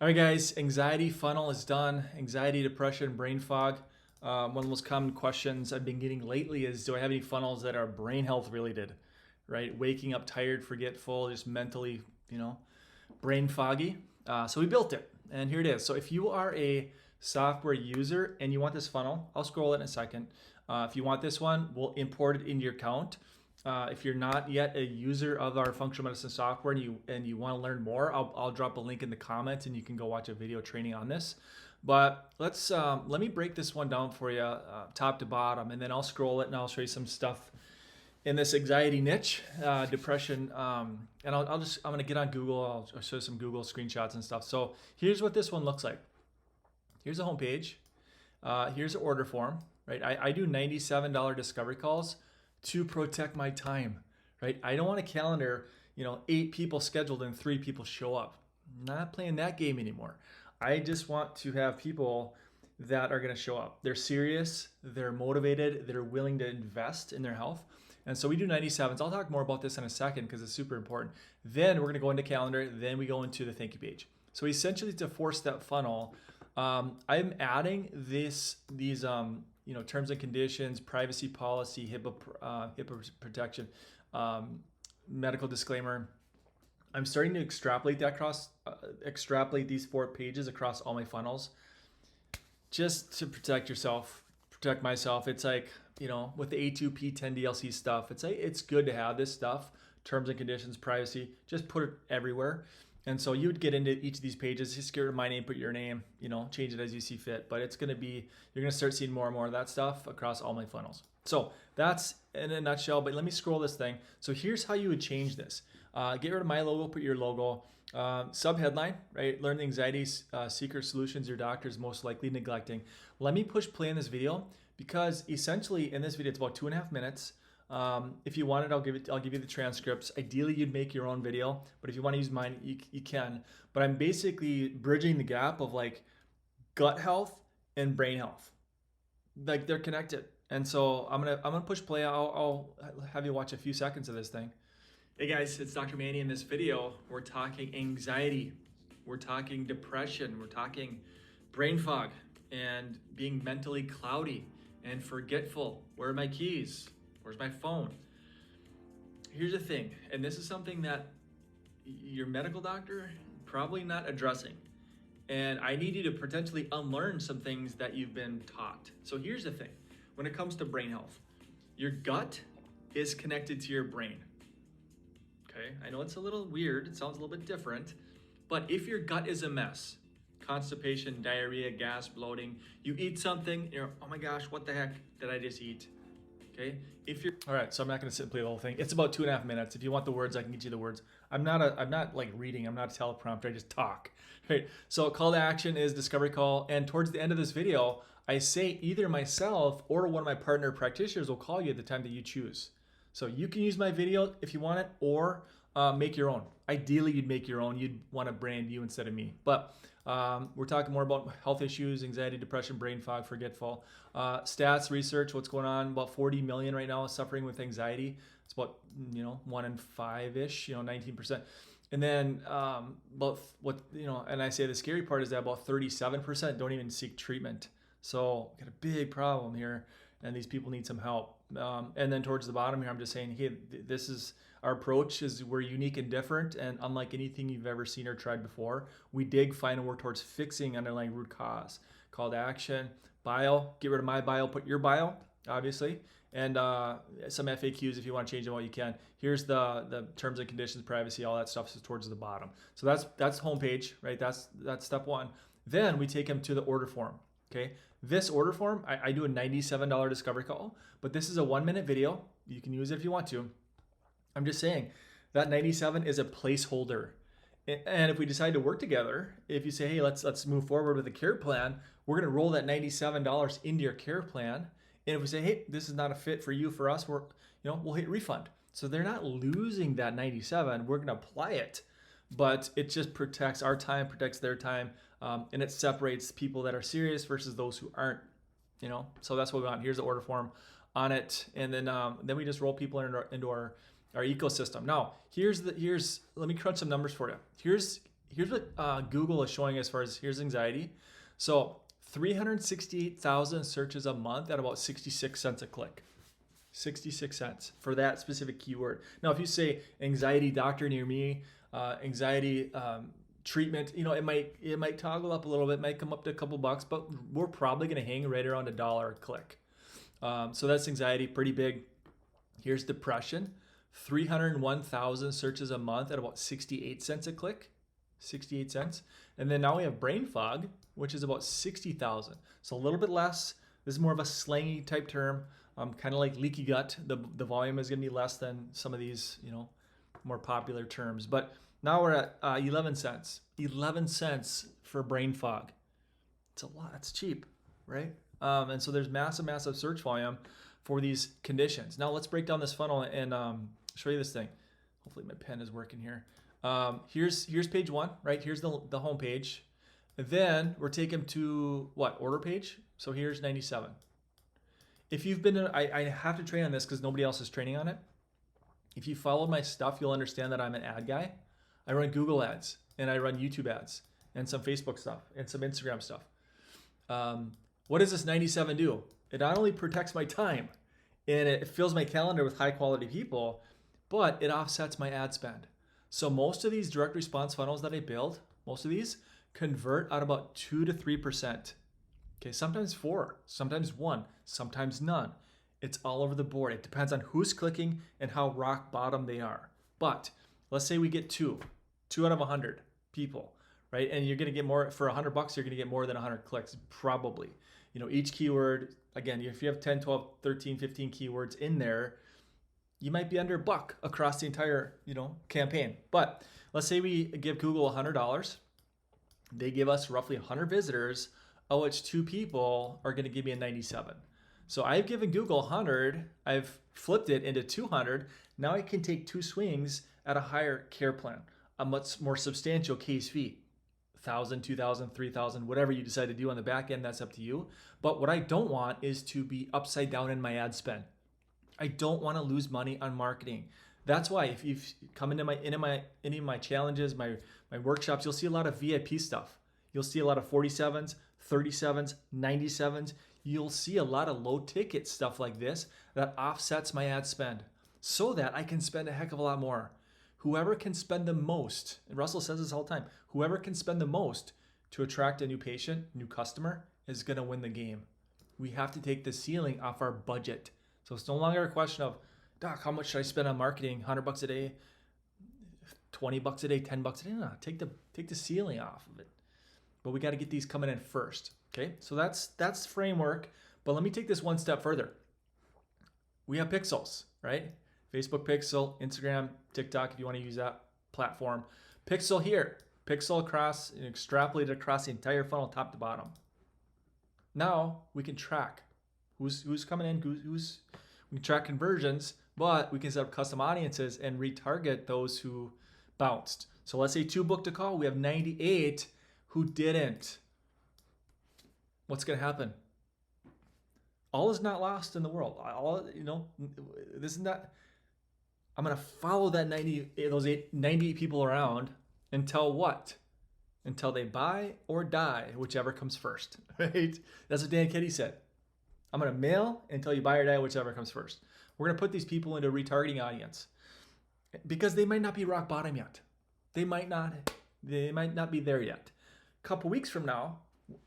All right, guys, anxiety funnel is done. Anxiety, depression, brain fog. One of the most common questions I've been getting lately is, do I have any funnels that are brain health related, right? Waking up tired, forgetful, just mentally, brain foggy. So we built it, and here it is. So if you are a software user and you want this funnel, I'll scroll it in a second. If you want this one, we'll import it into your account. If you're not yet a user of our functional medicine software and you want to learn more, I'll drop a link in the comments and you can go watch a video training on this. But let me break this one down for you, top to bottom, and then I'll scroll it and I'll show you some stuff in this anxiety niche, depression, and I'm gonna get on Google. I'll show you some Google screenshots and stuff. So here's what this one looks like. Here's a homepage. Here's an order form, right? I do $97 discovery calls to protect my time, right? I don't want a calendar, 8 people scheduled and 3 people show up. I'm not playing that game anymore. I just want to have people that are going to show up. They're serious, they're motivated, they're willing to invest in their health. And so we do 97s. I'll talk more about this in a second because it's super important. Then we're going to go into calendar. Then we go into the thank you page. So essentially, it's a 4-step funnel. I'm adding these terms and conditions, privacy policy, HIPAA protection, medical disclaimer. I'm starting to extrapolate these 4 pages across all my funnels, just to protect yourself, protect myself. It's like, with the A2P 10 DLC stuff, it's good to have this stuff, terms and conditions, privacy, just put it everywhere. And so you would get into each of these pages, just get rid of my name, put your name, change it as you see fit. But you're going to start seeing more and more of that stuff across all my funnels. So that's in a nutshell, but let me scroll this thing. So here's how you would change this. Get rid of my logo, put your logo. Sub-headline, right? Learn the anxiety secret solutions your doctor is most likely neglecting. Let me push play on this video because essentially in this video, it's about 2.5 minutes. If you want it, I'll give you the transcripts. Ideally, you'd make your own video, but if you want to use mine, you can. But I'm basically bridging the gap of like gut health and brain health. Like they're connected. And so I'm gonna push play. I'll have you watch a few seconds of this thing. Hey guys, it's Dr. Mannie. In this video, we're talking anxiety, we're talking depression, we're talking brain fog and being mentally cloudy and forgetful. Where are my keys? Where's my phone? Here's the thing, and this is something that your medical doctor probably not addressing. And I need you to potentially unlearn some things that you've been taught. So here's the thing, when it comes to brain health, your gut is connected to your brain. Okay, I know it's a little weird, it sounds a little bit different, but if your gut is a mess, constipation, diarrhea, gas, bloating, you eat something, you're, oh my gosh, what the heck did I just eat? Okay, all right, so I'm not going to sit and play the whole thing. It's about 2.5 minutes. If you want the words, I can get you the words. I'm not like reading. I'm not a teleprompter. I just talk. Right. So call to action is discovery call, and towards the end of this video, I say either myself or one of my partner practitioners will call you at the time that you choose. So you can use my video if you want it, or make your own. Ideally, you'd make your own. You'd want to brand you instead of me. But we're talking more about health issues, anxiety, depression, brain fog, forgetful. Stats, research, what's going on. About 40 million right now is suffering with anxiety. It's about 1 in 5-ish, 19%. And then and I say the scary part is that about 37% don't even seek treatment. So got a big problem here, and these people need some help. And then towards the bottom here, I'm just saying, hey, this is our approach. We're unique and different, and unlike anything you've ever seen or tried before, we dig, find, and work towards fixing underlying root cause. Call to action, bio, get rid of my bio, put your bio, obviously, and some FAQs if you want to change them all, you can. Here's the terms and conditions, privacy, all that stuff is towards the bottom. So that's homepage, right? That's step 1. Then we take them to the order form. Okay, this order form, I do a $97 discovery call, but this is a 1-minute video. You can use it if you want to. I'm just saying that 97 is a placeholder. And if we decide to work together, if you say, hey, let's move forward with a care plan, we're going to roll that $97 into your care plan. And if we say, hey, this is not a fit for you, for us, we'll hit refund. So they're not losing that 97. We're going to apply it, but it just protects our time, protects their time, and it separates people that are serious versus those who aren't. So that's what we want. Here's the order form on it, and then we just roll people into our ecosystem. Now, let me crunch some numbers for you. Here's here's what Google is showing as far as here's anxiety. So 368,000 searches a month at about 66 cents a click. 66 cents for that specific keyword. Now, if you say anxiety doctor near me, anxiety treatment, it might toggle up a little bit, might come up to a couple bucks, but we're probably going to hang right around $1 a click. So that's anxiety, pretty big. Here's depression, 301,000 searches a month at about 68 cents a click, 68 cents. And then now we have brain fog, which is about 60,000. So a little bit less. This is more of a slangy type term, kind of like leaky gut. The volume is going to be less than some of these, more popular terms. But now we're at 11 cents. 11 cents for brain fog. It's a lot. It's cheap, right? And so there's massive search volume for these conditions. Now let's break down this funnel and show you this thing. Hopefully my pen is working here. Here's page one, right? Here's the home page. And then we're taken to what? Order page. So here's 97. If you've been, I have to train on this because nobody else is training on it. If you follow my stuff, you'll understand that I'm an ad guy. I run Google ads and I run YouTube ads and some Facebook stuff and some Instagram stuff. What does this 97 do? It not only protects my time and it fills my calendar with high quality people, but it offsets my ad spend. So most of these direct response funnels that I build, most of these convert at about 2 to 3%. Okay, sometimes 4, sometimes 1, sometimes none. It's all over the board. It depends on who's clicking and how rock bottom they are. But let's say we get 2 out of 100 people, right? And you're going to get more for $100. You're going to get more than 100 clicks, probably. Each keyword, again, if you have 10, 12, 13, 15 keywords in there, you might be under $1 across the entire, campaign. But let's say we give Google $100. They give us roughly 100 visitors, of which 2 people are going to give me a 97. So I've given Google 100. I've flipped it into 200. Now I can take 2 swings at a higher care plan, a much more substantial case fee. 1,000, 2,000, 3,000, whatever you decide to do on the back end, that's up to you. But what I don't want is to be upside down in my ad spend. I don't want to lose money on marketing. That's why if you've come into any of my challenges, my workshops, you'll see a lot of VIP stuff. You'll see a lot of 47s, 37s, 97s. You'll see a lot of low ticket stuff like this that offsets my ad spend so that I can spend a heck of a lot more. Whoever can spend the most, and Russell says this all the time, whoever can spend the most to attract a new patient, new customer, is going to win the game. We have to take the ceiling off our budget. So it's no longer a question of, Doc, how much should I spend on marketing? $100 a day, $20 a day, $10 a day? No, take the ceiling off of it. But we got to get these coming in first. Okay, so that's framework. But let me take this one step further. We have pixels, right? Facebook pixel, Instagram, TikTok, if you want to use that platform. Pixel here, pixel across, and extrapolate across the entire funnel, top to bottom. Now we can track who's coming in, we can track conversions, but we can set up custom audiences and retarget those who bounced. So let's say 2 booked a call, we have 98 who didn't. What's going to happen? All is not lost in the world. This is not. I'm going to follow that 98 people around until what? Until they buy or die, whichever comes first, right? That's what Dan Kitty said. I'm going to mail until you buy or die, whichever comes first. We're going to put these people into a retargeting audience because they might not be rock bottom yet. They might not be there yet. A couple weeks from now,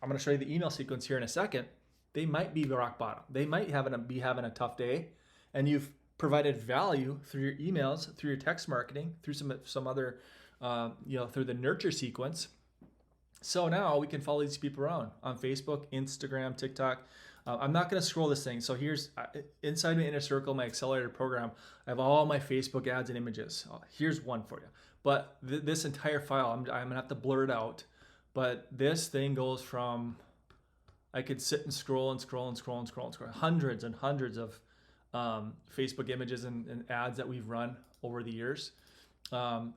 I'm going to show you the email sequence here in a second. They might be rock bottom. They might be having a tough day, and you've provided value through your emails, through your text marketing, through some other, through the nurture sequence. So now we can follow these people around on Facebook, Instagram, TikTok. I'm not going to scroll this thing. So here's inside my inner circle, my accelerator program. I have all my Facebook ads and images. Here's one for you. But this entire file, I'm going to have to blur it out. But this thing goes from, I could sit and scroll, hundreds and hundreds of Facebook images and ads that we've run over the years.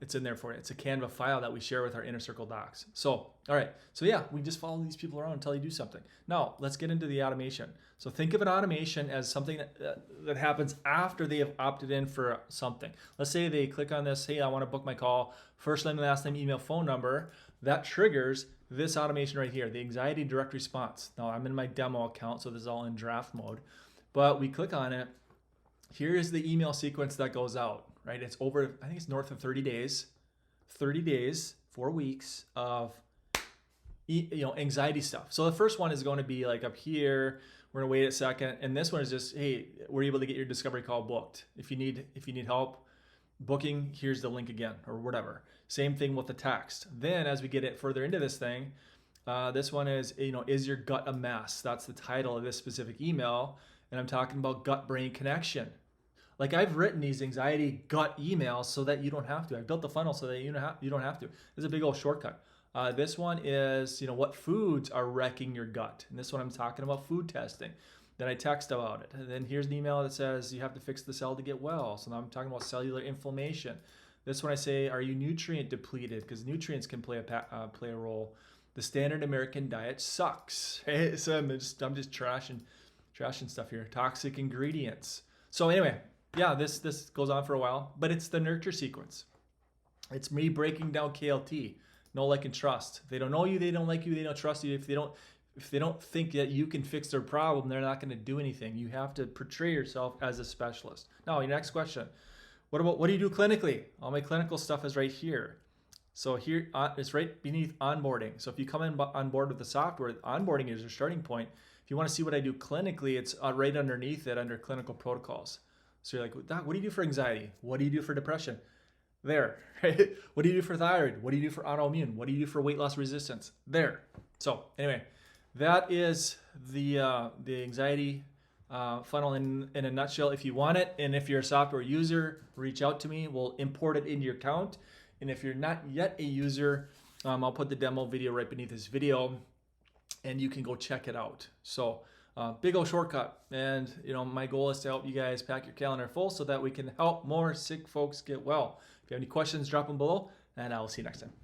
It's in there for you. It's a Canva file that we share with our inner circle docs. So, all right. So yeah, we just follow these people around until they do something. Now let's get into the automation. So think of an automation as something that happens after they have opted in for something. Let's say they click on this, hey, I want to book my call, first name, last name, email, phone number. That triggers this automation right here, the anxiety direct response. Now I'm in my demo account, so this is all in draft mode, but we click on it. Here is the email sequence that goes out, right? It's over, I think it's north of 30 days, 4 weeks of anxiety stuff. So the first one is going to be like up here. We're gonna wait a second, and this one is just, hey, we're able to get your discovery call booked. If you need help booking, here's the link again, or whatever. Same thing with the text. Then as we get it further into this thing, this one is, is your gut a mess? That's the title of this specific email, and I'm talking about gut-brain connection. Like I've written these anxiety gut emails so that you don't have to. I've built the funnel so that you don't have to. This is a big old shortcut. This one is, what foods are wrecking your gut. And this one I'm talking about food testing. Then I text about it. And then here's an email that says you have to fix the cell to get well. So now I'm talking about cellular inflammation. This one I say, are you nutrient depleted? Because nutrients can play a role. The standard American diet sucks. Right? So I'm just trashing stuff here. Toxic ingredients. So anyway, yeah, this goes on for a while, but it's the nurture sequence. It's me breaking down KLT. Know, like, and trust. If they don't know you, they don't like you, they don't trust you. If they don't think that you can fix their problem, they're not going to do anything. You have to portray yourself as a specialist. Now, your next question. What do you do clinically? All my clinical stuff is right here. So here it's right beneath onboarding. So if you come on board with the software, onboarding is your starting point. If you want to see what I do clinically, it's right underneath it under clinical protocols. So you're like, Doc, what do you do for anxiety? What do you do for depression? There, right? What do you do for thyroid? What do you do for autoimmune? What do you do for weight loss resistance? There. So anyway, that is the anxiety funnel in a nutshell. If you want it, and if you're a software user, reach out to me. We'll import it into your account. And if you're not yet a user, I'll put the demo video right beneath this video, and you can go check it out. So big old shortcut. And my goal is to help you guys pack your calendar full so that we can help more sick folks get well. If you have any questions, drop them below, and I will see you next time.